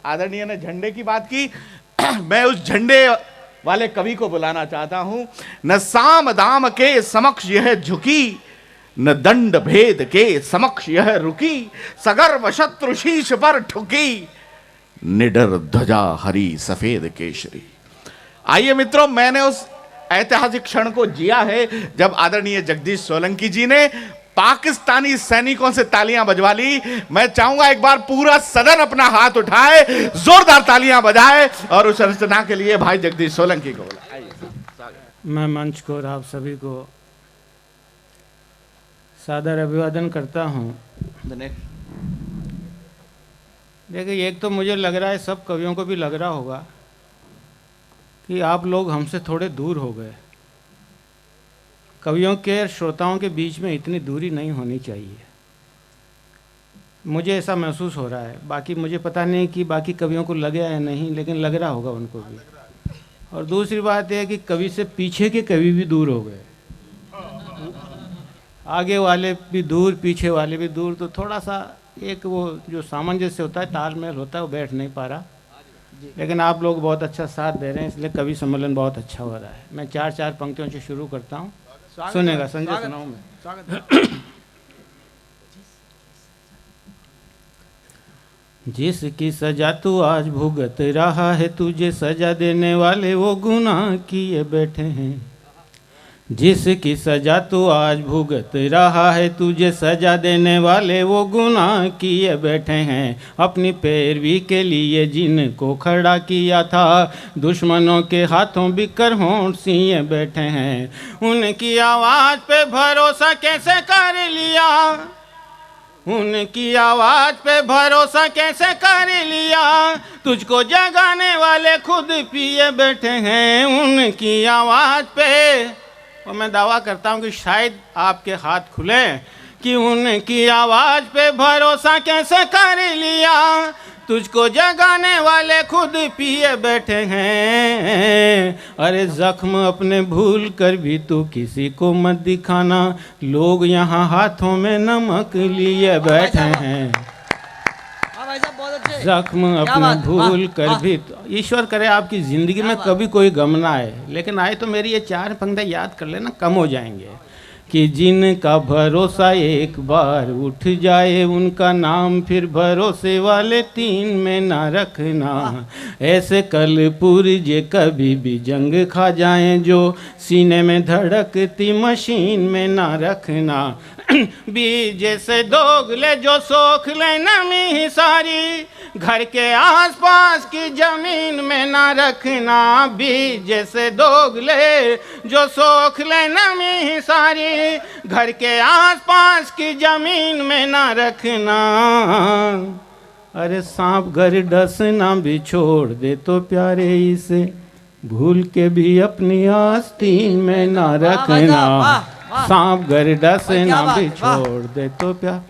आदरणीय ने झंडे की बात की। मैं उस झंडे वाले कवि को बुलाना चाहता हूं। न साम दाम के समक्ष यह झुकी, न दंड भेद के समक्ष यह रुकी, सगर्व शत्रु शीश पर ठुकी, निडर ध्वजा हरी सफेद केशरी। आइए मित्रों, मैंने उस ऐतिहासिक क्षण को जिया है जब आदरणीय जगदीश सोलंकी जी ने पाकिस्तानी सैनिकों से तालियां बजवा ली। मैं चाहूंगा एक बार पूरा सदन अपना हाथ उठाए, जोरदार तालियां बजाए और उस रचना के लिए भाई जगदीश सोलंकी को बुलाए। मैं मंच को और आप सभी को सादर अभिवादन करता हूं। देखिए, एक तो मुझे लग रहा है, सब कवियों को भी लग रहा होगा कि आप लोग हमसे थोड़े दूर हो गए। कवियों के और श्रोताओं के बीच में इतनी दूरी नहीं होनी चाहिए, मुझे ऐसा महसूस हो रहा है। बाकी मुझे पता नहीं कि बाकी कवियों को लगे या नहीं, लेकिन लग रहा होगा उनको भी। और दूसरी बात यह है कि कवि से पीछे के कवि भी दूर हो गए, आगे वाले भी दूर, पीछे वाले भी दूर। तो थोड़ा सा एक वो जो सामंजस्य होता है, तालमेल होता है, वो बैठ नहीं पा रहा। लेकिन आप लोग बहुत अच्छा साथ दे रहे हैं, इसलिए कवि सम्मेलन बहुत अच्छा हो रहा है। मैं चार पंक्तियों से शुरू करता हूँ, सुनेगा संजय, सुनाऊँ मैं। जिसकी सजा तू आज भुगत रहा है, तुझे सजा देने वाले वो गुनाह किए बैठे हैं। जिसकी सजा तू आज भुगत रहा है, तुझे सजा देने वाले वो गुनाह किए बैठे हैं। अपनी पैरवी के लिए जिनको खड़ा किया था, दुश्मनों के हाथों बिकर होंठ सिए बैठे हैं। उनकी आवाज़ पे भरोसा कैसे कर लिया, उनकी आवाज़ पे भरोसा कैसे कर लिया, तुझको जगाने वाले खुद पिए बैठे हैं। उनकी आवाज़ पे, और मैं दावा करता हूँ कि शायद आपके हाथ खुले कि उनकी आवाज़ पे भरोसा कैसे कर लिया, तुझको जगाने वाले खुद पिए बैठे हैं। अरे जख्म अपने भूल कर भी तू किसी को मत दिखाना, लोग यहाँ हाथों में नमक लिए बैठे हैं। जख्म अपने भूल कर भी, ईश्वर करे आपकी ज़िंदगी में कभी कोई गम ना आए, लेकिन आए तो मेरी ये 4 पंक्तियाँ याद कर लेना, कम हो जाएंगे। कि जिनका भरोसा एक बार उठ जाए, उनका नाम फिर भरोसे वाले 3 में ना रखना। ऐसे कल पुरजे कभी भी जंग खा जाएं, जो सीने में धड़कती मशीन में ना रखना। बीज जैसे दोगले जो सोख ले नमी सारी, घर के आसपास की जमीन में ना रखना। बीज जैसे दोगले जो सोख ले नमी सारी, घर के आसपास की जमीन में ना रखना। अरे सांप घर डसना भी छोड़ दे तो प्यारे, इसे भूल के भी अपनी आस्तीन में ना रखना। सांप घर डसना भी छोड़ दे तो प्यार।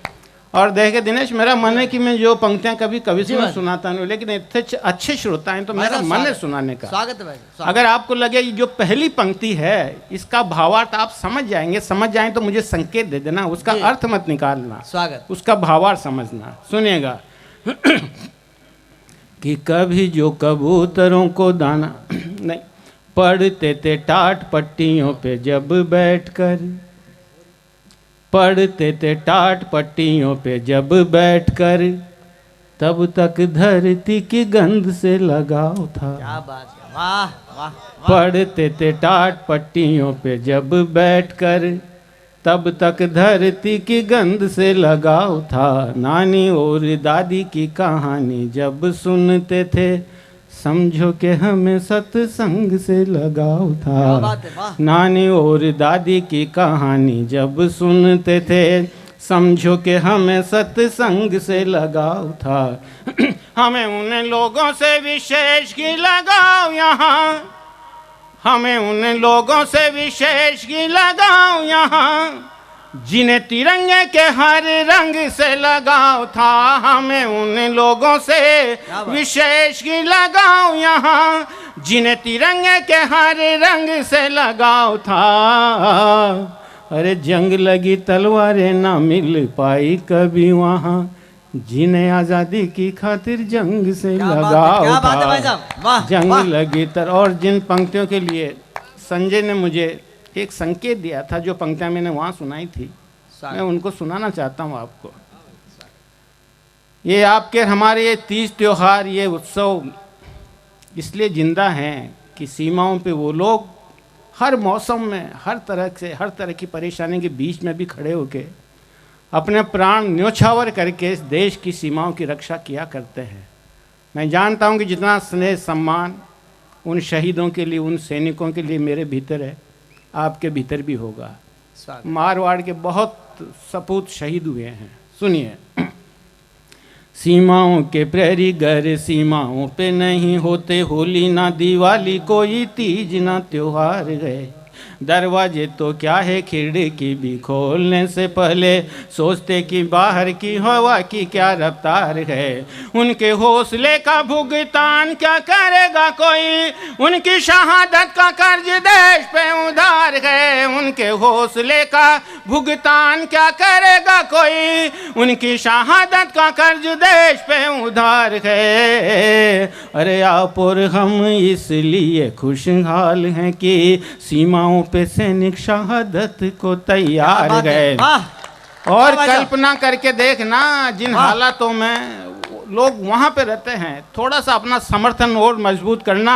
और देखे दिनेश, मेरा मन है कि मैं जो पंक्तियां कभी कभी से मैं सुनाता नहीं, लेकिन इतने अच्छे श्रोता हैं तो मेरा मन है सुनाने का। स्वागत है भाई। अगर आपको लगे जो पहली पंक्ति है इसका भावार्थ आप समझ जाएंगे, समझ जाएं तो मुझे संकेत दे देना, उसका अर्थ मत निकालना, स्वागत, उसका भावार्थ समझना। सुनिएगा। कि कभी जो कबूतरों को दाना नहीं पढ़ते थे टाट पट्टियों पे जब बैठकर, पढ़ते थे टाट पट्टियों पे जब बैठकर, तब तक धरती की गंध से लगाव था। क्या बात है, वाह वाह। पढ़ते थे टाट पट्टियों पे जब बैठकर, तब तक धरती की गंध से लगाव था। नानी और दादी की कहानी जब सुनते थे, समझो कि हमें सत्संग से लगाव था। नानी और दादी की कहानी जब सुनते थे, समझो कि हमें सत्संग से लगाव था। हमें उन लोगों से विशेष की लगाव यहाँ, हमें उन लोगों से विशेष की लगाव यहाँ, जिन्हें तिरंगे के हर रंग से लगाव था। हमें उन लोगों से विशेष की लगाव यहाँ, जिन्हें तिरंगे के हर रंग से लगाव था। अरे जंग लगी तलवारें ना मिल पाई कभी वहाँ, जिन्हें आजादी की खातिर जंग से क्या बात है, लगाव क्या बात है भाई था, साहब, वाह, जंग वाह। लगी तर। और जिन पंक्तियों के लिए संजय ने मुझे एक संकेत दिया था, जो पंक्तियां मैंने वहां सुनाई थी, मैं उनको सुनाना चाहता हूं आपको। ये आपके हमारे ये तीज त्योहार, ये उत्सव इसलिए जिंदा हैं कि सीमाओं पे वो लोग हर मौसम में हर तरह की परेशानी के बीच में भी खड़े होके अपने प्राण न्योछावर करके इस देश की सीमाओं की रक्षा किया करते हैं। मैं जानता हूं कि जितना स्नेह सम्मान उन शहीदों के लिए, उन सैनिकों के लिए मेरे भीतर है, आपके भीतर भी होगा। मारवाड़ के बहुत सपूत शहीद हुए हैं। सुनिए। सीमाओं के प्रहरी घर सीमाओं पे नहीं होते, होली ना दिवाली कोई तीज ना त्योहार है। दरवाजे तो क्या है खिड़की भी खोलने से पहले सोचते कि बाहर की हवा की क्या रफ्तार है। उनके हौसले का भुगतान क्या करेगा कोई, उनकी शहादत का कर्ज देश पे उधार है। उनके हौसले का भुगतान क्या करेगा कोई, उनकी शहादत का कर्ज देश पे उधार है। अरे आप और हम इसलिए खुशहाल हैं कि सीमाओं पे सैनिक शहादत को तैयार गए। और कल्पना करके देखना, जिन हालातों में लोग वहाँ पे रहते हैं, थोड़ा सा अपना समर्थन और मजबूत करना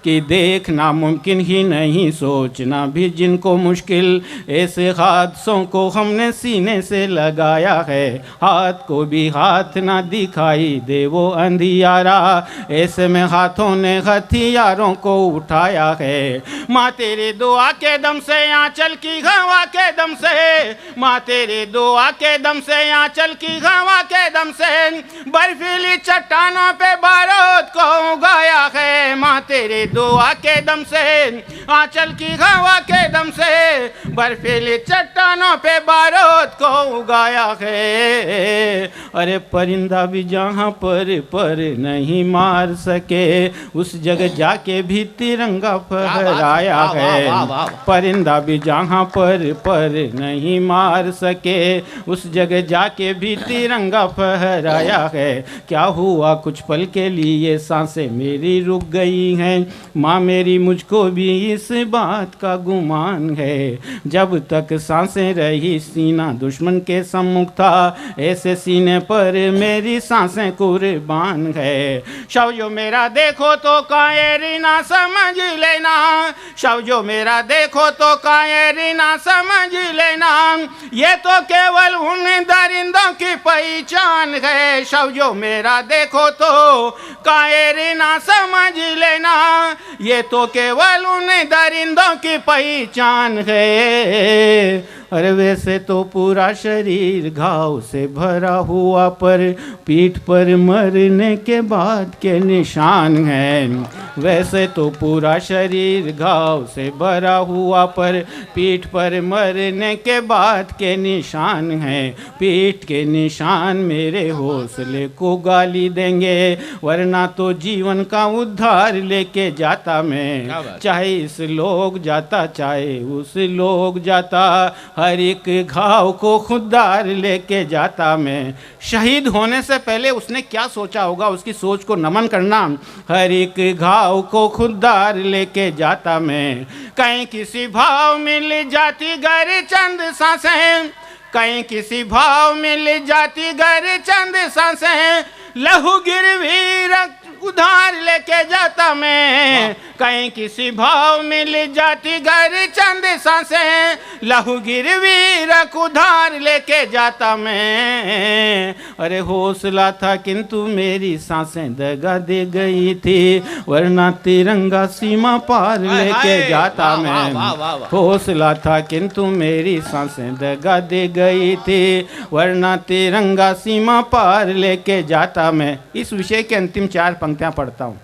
कि देखना मुमकिन ही नहीं, सोचना भी जिनको मुश्किल। ऐसे हादसों को हमने सीने से लगाया है, हाथ को भी हाथ ना दिखाई दे वो अंधियारा। ऐसे में हाथों ने हथियारों को उठाया है। माँ तेरे दुआ के दम से, आंचल की हवा के दम से, माँ तेरे दुआ के दम से, आंचल की हवा के दम से, बर्फीली चट्टानों पे बारूद को उगाया है। माँ तेरे दुआ के दम से, आंचल की हवा के दम से, बर्फीली चट्टानों पे बारूद को उगाया है। अरे परिंदा भी जहाँ पर नहीं मार सके, उस जगह जाके भी तिरंगा फहराया है। परिंदा भी जहाँ पर नहीं मार सके, उस जगह जाके भी तिरंगा फहराया है। क्या हुआ कुछ पल के लिए सांसें मेरी रुक गई हैं, माँ मेरी मुझको भी इस बात का गुमान है। जब तक सांसें रही सीना दुश्मन के सम्मुख था, ऐसे सीने पर मेरी सांसें कुर्बान है। शव जो मेरा देखो तो कायरी ना समझ लेना, शव जो मेरा देखो तो कायरी ना समझ लेना, ये तो केवल उन दरिंदों की पहचान है। शव जो मेरा देखो तो कायरी ना समझ लेना, ये तो केवल उन दरिंदों की पहचान है। अरे वैसे तो पूरा शरीर घाव से भरा हुआ, पर पीठ पर मरने के बाद के निशान हैं। वैसे तो पूरा शरीर घाव से भरा हुआ, पर पीठ पर मरने के बाद के निशान हैं। पीठ के निशान मेरे हौसले को गाली देंगे, वरना तो जीवन का उद्धार लेके जाता मैं। चाहे इस लोग जाता चाहे उस लोग जाता, हर एक घाव को खुददार लेके जाता मैं। शहीद होने से पहले उसने क्या सोचा होगा, उसकी सोच को नमन करना। हर एक घाव को खुददार लेके जाता मैं। कहीं किसी भाव मिल जाती घर चंद सांसें, कहीं किसी भाव मिल जाती घर चंद सांसें, लहू गिरवी रख उधार लेके जाता मैं। कहीं किसी भाव मिल जाती घर चंद सांसें, लहू गिरवी रख उधार लेके जाता मैं। अरे हौसला था किंतु मेरी सांसें दगा दे गई थी, वरना तिरंगा सीमा पार लेके जाता मैं। हौसला था किंतु मेरी सांसें दगा दे गई थी, वरना तिरंगा सीमा पार लेके जाता मैं। इस विषय के अंतिम 4 पंक्तियां पढ़ता हूँ,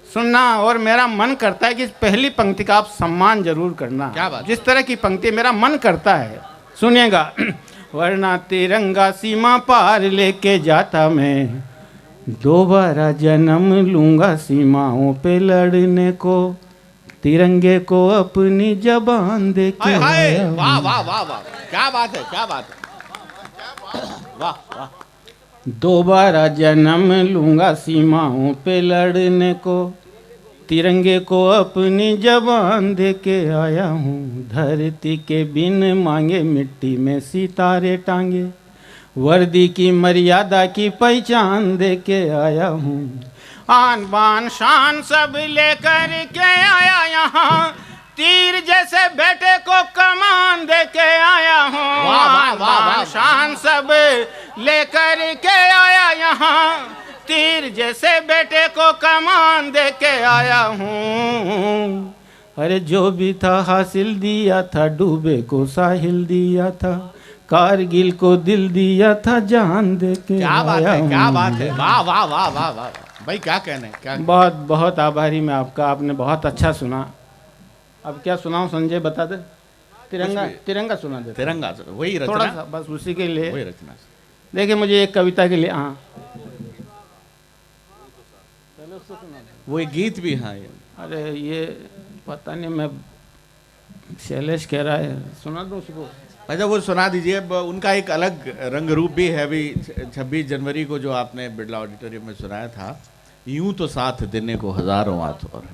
सुनना। और मेरा मन करता है कि पहली पंक्ति का आप सम्मान जरूर करना। क्या बात? जिस तरह की पंक्ति मेरा मन करता है, सुनिएगा। वरना तिरंगा सीमा पार लेके जाता मैं, दोबारा जन्म लूंगा सीमाओं पे लड़ने को, तिरंगे को अपनी जबान दे के। वाह वाह वाह वाह, क्या बात है, क्या बात है, वाह वाह। दोबारा जन्म लूंगा सीमाओं पे लड़ने को, तिरंगे को अपनी जबान दे के आया हूँ। धरती के बिन मांगे मिट्टी में सितारे टांगे, वर्दी की मर्यादा की पहचान दे के आया हूँ। आन बान शान सब लेकर के आया यहाँ, तीर जैसे बेटे को कमान दे के आया हूँ। आन बान शान सब लेकर के आया यहाँ, तीर जैसे बेटे को कमान दे के आया हूँ। अरे जो भी था हासिल दिया था, डूबे को साहिल दिया था, कारगिल को दिल दिया था, जान दे के क्या बात आया है, क्या हूँ। बात है, वाह वाह वाह वाह वाह भाई, क्या कहने, क्या बहुत बहुत आभारी मैं आपका, आपने बहुत अच्छा सुना। अब क्या सुनाऊं संजय, बता दे। तिरंगा, तिरंगा सुना दे। तिरंगा वही रचना, थोड़ा सा बस उसी के लिए। वही रचना। देखिए मुझे एक कविता के लिए, हाँ वो एक गीत भी, हाँ ये। अरे ये पता नहीं, मैं शैलेश कह रहा है, सुना दूं उसको। अच्छा वो सुना दीजिए। अब उनका एक अलग रंग रूप भी है। अभी 26 जनवरी को जो आपने बिरला ऑडिटोरियम में सुनाया था, यूं तो साथ देने को हजारों हाथ और।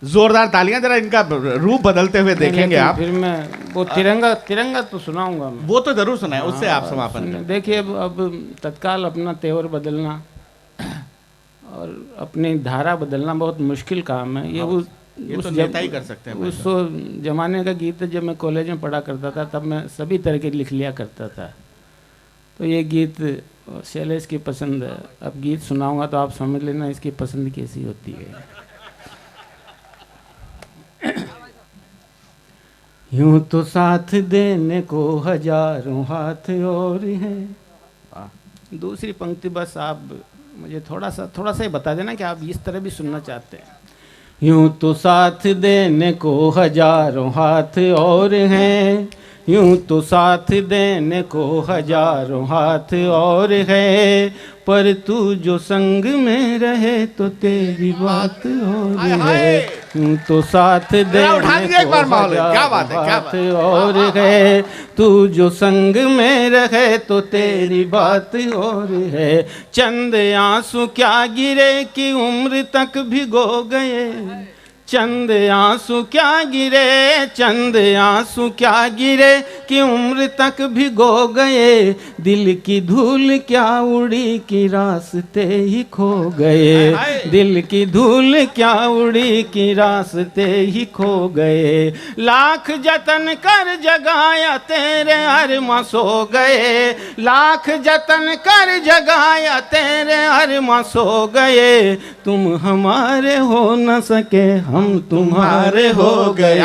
जोरदार तालियां, जरा इनका रूप बदलते हुए देखेंगे आप। फिर मैं वो तिरंगा, तिरंगा तो सुनाऊंगा मैं। वो तो जरूर सुनाए, उससे आप समापन करें। देखिए अब तत्काल अपना तेवर बदलना और अपनी धारा बदलना बहुत मुश्किल काम है। ये तो नेता ही कर सकते हैं। उस जमाने का गीत है, जब मैं कॉलेज में पढ़ा करता था तब मैं सभी तरह के लिख लिया करता था। तो ये गीत शैलेश की पसंद है। अब गीत सुनाऊंगा तो आप समझ लेना इसकी पसंद कैसी होती है। यूं तो साथ देने को हजारों हाथ और हैं। दूसरी पंक्ति बस आप मुझे थोड़ा सा ही बता देना कि आप इस तरह भी सुनना चाहते हैं। यूं तो साथ देने को हजारों हाथ और हैं, यूं तो साथ देने को हजारों हाथ और है, पर तू जो संग में रहे तो तेरी बात और है। यूं तो साथ देने को हजारों हाथ और है, तू जो संग में रहे तो तेरी बात और है। चंद आंसू क्या गिरे कि उम्र तक भिगो गए, चंद आंसू क्या गिरे, चंद आंसू क्या गिरे कि उम्र तक भिगो गए। दिल की धूल क्या उड़ी कि रास्ते ही खो गए, दिल की धूल क्या उड़ी कि रास्ते ही खो गए। लाख जतन कर जगाया तेरे अरमा सो गए, लाख जतन कर जगाया तेरे अरमा सो गए। तुम हमारे हो न सके, हम तुम्हारे हो गए।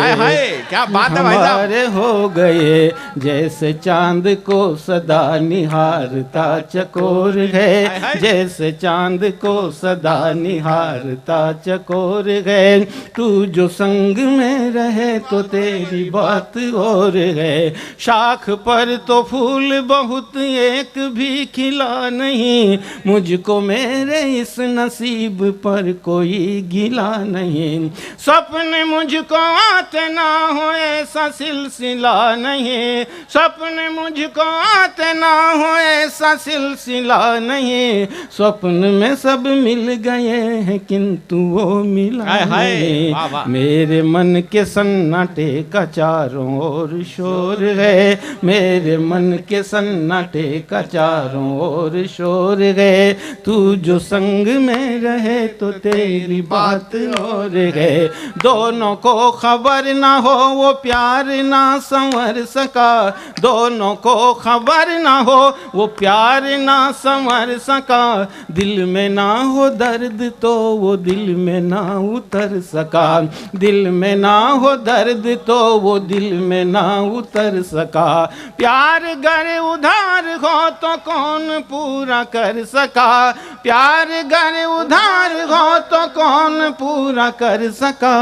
क्या बात है भाई साहब, हमारे हो गए। जैसे चांद को सदा निहारता चकोर है, जैसे चांद को सदा निहारता चकोर है। तू जो संग में रहे तो तेरी बात और है। शाख पर तो फूल बहुत एक भी खिला नहीं, मुझको मेरे इस नसीब पर कोई गिला नहीं। सपने मुझको आते ना हो ऐसा सिलसिला नहीं, सपने मुझको आते ना हो ऐसा सिलसिला नहीं। स्वप्न में सब मिल गए हैं किंतु वो मिला नहीं। मेरे मन के सन्नाटे का चारों ओर शोर है, मेरे मन के सन्नाटे का चारों ओर शोर है। तू जो संग में रहे तो तेरी बात और है। दोनों को खबर ना हो वो प्यार ना संवर सका, दोनों को खबर ना हो वो प्यार ना संवर सका। दिल में ना हो दर्द तो वो दिल में ना उतर सका, दिल में ना हो दर्द तो वो दिल में ना उतर सका। प्यार गर उधार हो तो कौन पूरा कर सका, प्यार गर उधार हो तो कौन पूरा कर सका।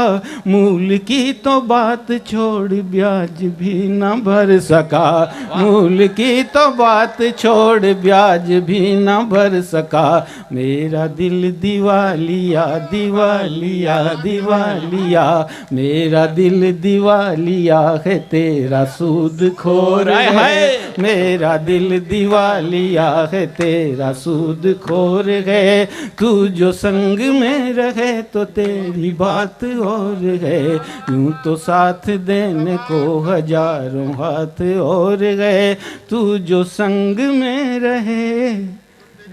मूल की तो बात बात छोड़ ब्याज भी न भर सका, मूल की तो बात छोड़ ब्याज भी न भर सका। मेरा दिल दिवालिया दिवालिया दिवालिया, मेरा दिल दिवालिया है तेरा सूद खोर है, मेरा दिल दिवालिया है तेरा सूद खोर है। तू जो संग में रहे तो तेरी बात और है, यूं तो साथ देने को हजारों हाथ और है। तू जो संग में रहे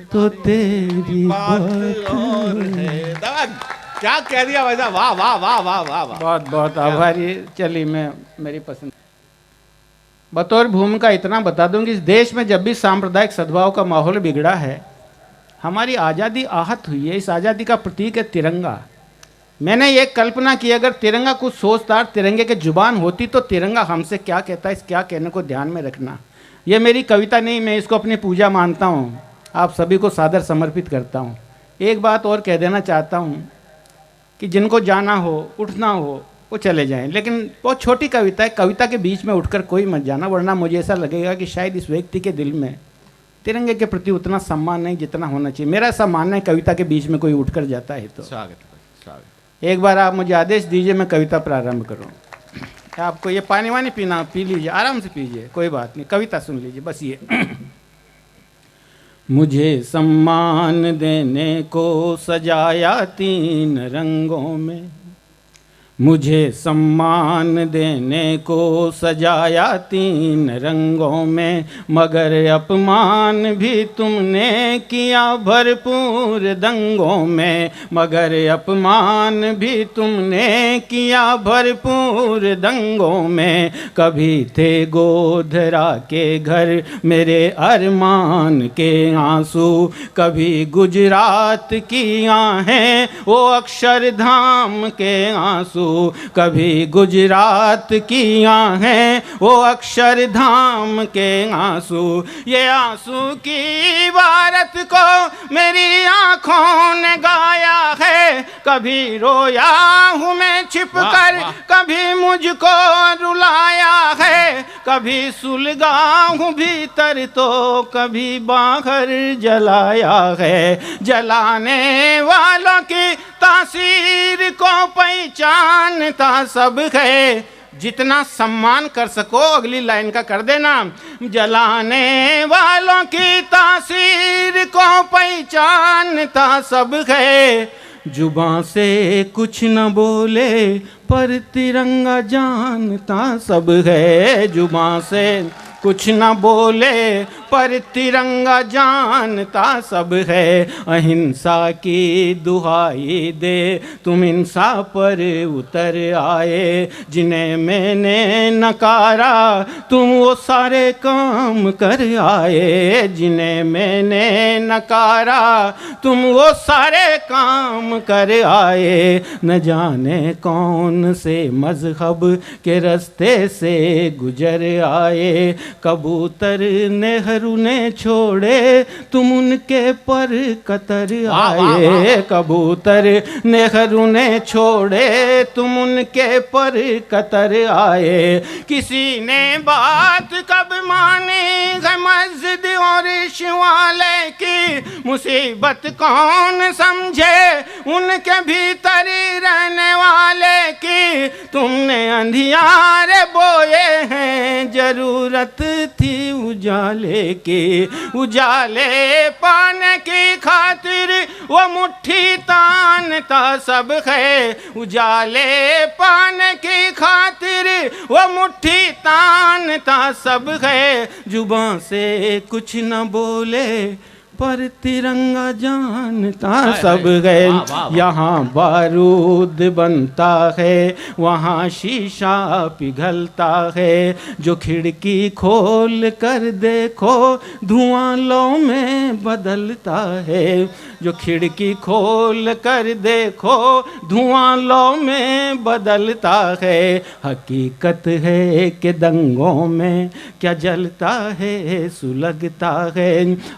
तो तेरी बात और है। क्या कह दिया वैसा, वाह वाह वाह वाह वाह वाह। बहुत बहुत आभारी। चलिए मैं मेरी पसंद बतौर भूमिका इतना बता दूं कि इस देश में जब भी सांप्रदायिक सद्भाव का माहौल बिगड़ा है, हमारी आज़ादी आहत हुई है। इस आज़ादी का प्रतीक है तिरंगा। मैंने ये कल्पना की अगर तिरंगा कुछ सोचदार तिरंगे के जुबान होती तो तिरंगा हमसे क्या कहता है, इस क्या कहने को ध्यान में रखना। ये मेरी कविता नहीं, मैं इसको अपनी पूजा मानता हूँ, आप सभी को सादर समर्पित करता हूँ। एक बात और कह देना चाहता हूँ कि जिनको जाना हो उठना हो वो चले जाएं, लेकिन बहुत छोटी कविता है, कविता के बीच में उठकर कोई मत जाना, वरना मुझे ऐसा लगेगा कि शायद इस व्यक्ति के दिल में तिरंगे के प्रति उतना सम्मान नहीं जितना होना चाहिए। मेरा ऐसा मानना है कविता के बीच में कोई उठकर जाता है तो। स्वागत स्वागत। एक बार आप मुझे आदेश दीजिए, मैं कविता प्रारंभ करूँ। आपको ये पानी वानी पीना, पी लीजिए, आराम से पीजिए, कोई बात नहीं, कविता सुन लीजिए बस ये। मुझे सम्मान देने को सजाया 3 रंगों में, मुझे सम्मान देने को सजाया 3 रंगों में, मगर अपमान भी तुमने किया भरपूर दंगों में, मगर अपमान भी तुमने किया भरपूर दंगों में। कभी थे गोधरा के घर मेरे अरमान के आंसू, कभी गुजरात की आहें वो अक्षरधाम के आंसू, कभी गुजरात की आहें वो अक्षरधाम के आंसू। ये आंसू की इबारत को मेरी आंखों ने गाया है, कभी रोया हूँ मैं छिपकर, कभी मुझको रुलाया है, कभी सुलगा हूँ भीतर तो कभी बाहर जलाया है। जलाने वालों की तासीर को पहचानता सब है, जितना सम्मान कर सको अगली लाइन का कर देना। जलाने वालों की तासीर को पहचानता सब है, जुबां से कुछ न बोले पर तिरंगा जानता सब है। जुबां से कुछ न बोले पर तिरंगा जानता सब है। अहिंसा की दुहाई दे तुम हिंसा पर उतर आए, जिन्हें मैंने नकारा तुम वो सारे काम कर आए, जिन्हें मैंने नकारा तुम वो सारे काम कर आए। न जाने कौन से मजहब के रास्ते से गुजर आए, कबूतर नेहरू ने छोड़े तुम उनके पर कतर आए, कबूतर नेहरू ने छोड़े तुम उनके पर कतर आए। किसी ने बात कब मानी है मस्जिद और शिवालय की, मुसीबत कौन समझे उनके भीतर रहने वाले की। तुमने अंधियारे बोए हैं जरूरत थी उजाले की, उजाले पाने की खातिर वो मुट्ठी तानता सब है, उजाले पाने की खातिर वो मुट्ठी तानता सब है। जुबां से कुछ न बोले पर तिरंगा जानता सब है। यहाँ बारूद बनता है वहाँ शीशा पिघलता है, जो खिड़की खोल कर देखो धुआं लौ में बदलता है। जो खिड़की खोल कर देखो धुआं लौ में बदलता है। हकीकत है कि दंगों में क्या जलता है सुलगता है।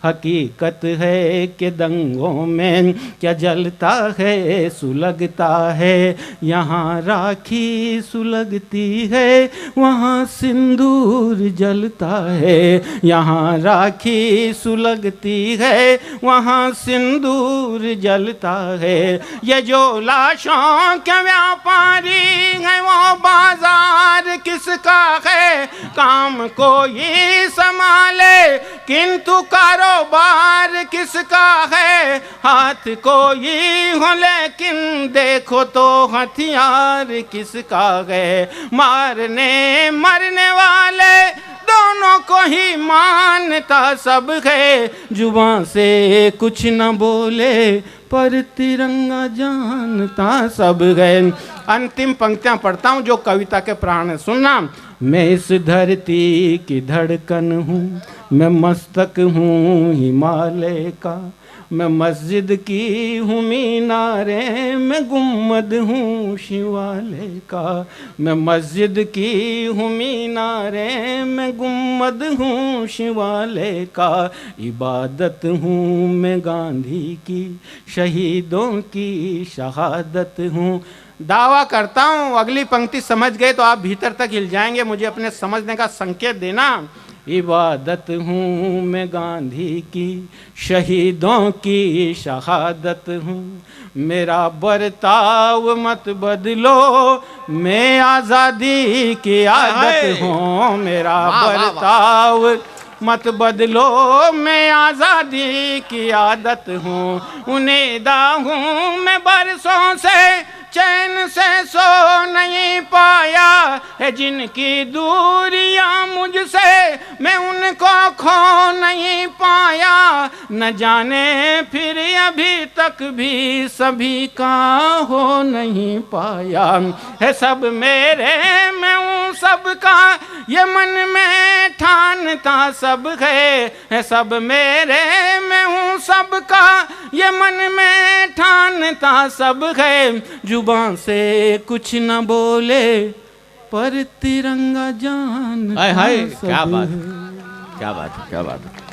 हकीकत है कि दंगों में क्या जलता है सुलगता है। यहाँ राखी सुलगती है वहाँ सिंदूर जलता है। यहाँ राखी सुलगती है वहाँ सिंदूर जलता है। ये जो लाशों के व्यापारी है वो बाजार किसका है। काम कोई संभाले किंतु कारोबार किसका है। हाथ कोई हो लेकिन देखो तो हथियार किसका है। मारने मरने वाले दोनों को ही मानता सब है। जुबान से कुछ न बोले पर तिरंगा जानता सब है। अंतिम पंक्तियां पढ़ता हूँ जो कविता के प्राण है, सुनना। मैं इस धरती की धड़कन हूँ, मैं मस्तक हूँ हिमालय का। मैं मस्जिद की हूँ मीनारे, मैं गुम्बद हूँ शिवालय का। मैं मस्जिद की हूँ मीनारे, मैं गुम्बद हूँ शिवालय का। इबादत हूँ मैं गांधी की, शहीदों की शहादत हूँ। दावा करता हूँ अगली पंक्ति समझ गए तो आप भीतर तक हिल जाएंगे, मुझे अपने समझने का संकेत देना। इबादत हूँ मैं गांधी की, शहीदों की शहादत हूँ। मेरा बर्ताव मत बदलो, मैं आज़ादी की आदत हूँ। मेरा बर्ताव मत बदलो, मैं आज़ादी की आदत हूँ। उन्नीदा हूँ मैं बरसों से, चैन से सो नहीं पाया है। जिनकी दूरियां मुझसे, मैं उनको खो नहीं पाया। न जाने फिर अभी तक भी सभी का हो नहीं पाया। है सब मेरे मैं हूँ सबका, ये मन में ठानता सब है सब मेरे मैं हूँ सबका, ये मन में ठानता सब है। जुबान से कुछ न बोले पर तिरंगा जान। हाय हाय, क्या बात, क्या बात है, क्या बात है।